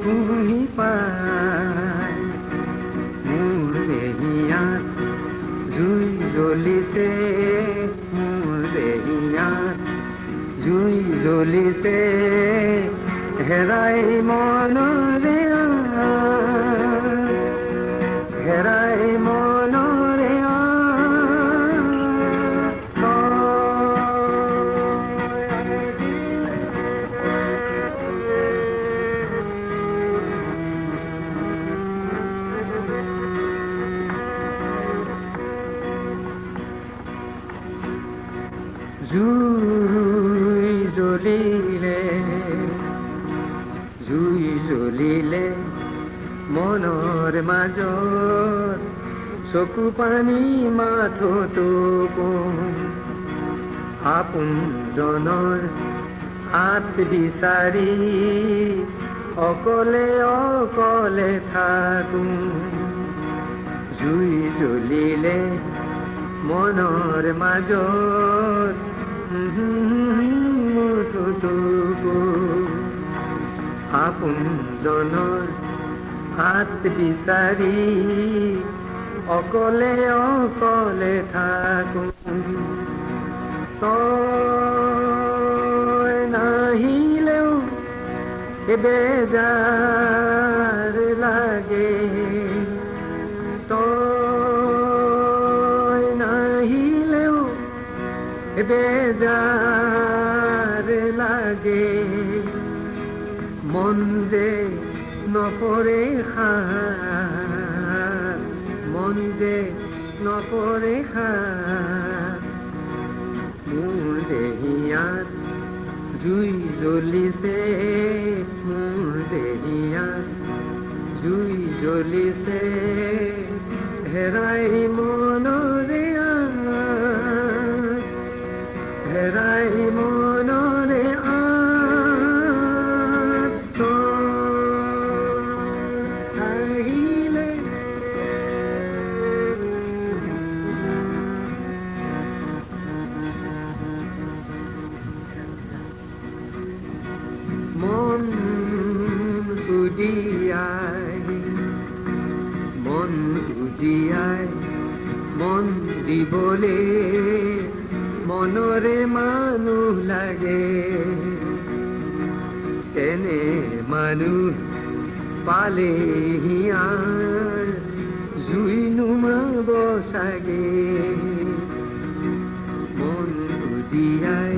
কুঁহি পায় মোৰ দেহিয়াত জুই জ্বলিছে মোৰ দেহিয়াত জুই জ্বলিছে হেৰাই মনৰে হেৰাই মনৰে জুই জ্বলিলে মনৰ মাজত চকু পানী মাথোতো আপোনজনৰ হাত বিচাৰি অকলে অকলে থাকো জুই জ্বলিলে মনৰ মাজত আপোনজনৰ হাত বিচাৰি অকলে অকলে থাকো তই নাহিলেও বেজাৰ লাগে তই নাহিলেও বেজাৰ লাগে মন যে নপৰে সাৰ মন যে নপৰে সাৰ মোৰ দেহিয়াত জুই জ্বলিছে মোৰ দেহিয়াত জুই জ্বলিছে হেৰাই মনৰে হেৰাই মনৰে আহিলে মন উদিয়াই মন দিবলে মনৰে মানুহ লাগে তেনে মানুহ পালেহি আৰ জুই নুমাব চাগে মন উদিয়াই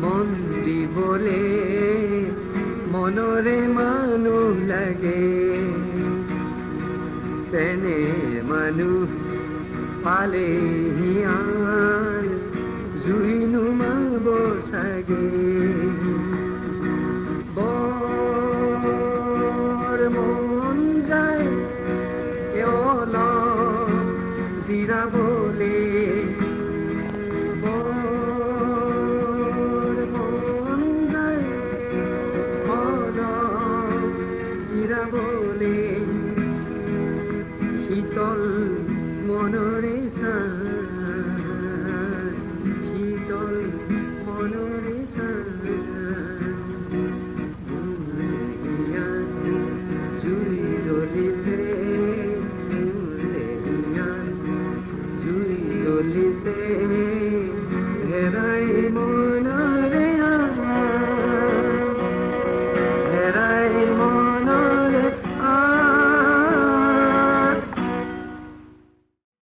মন দিবলে মনৰে মানুহ লাগে তেনে মানুহ পালেহি আৰ জুই নুমাব চাগে বৰ মন যায় অলপ জিৰাবলে বৰ মন যায় অলপ জিৰাবলে শীতল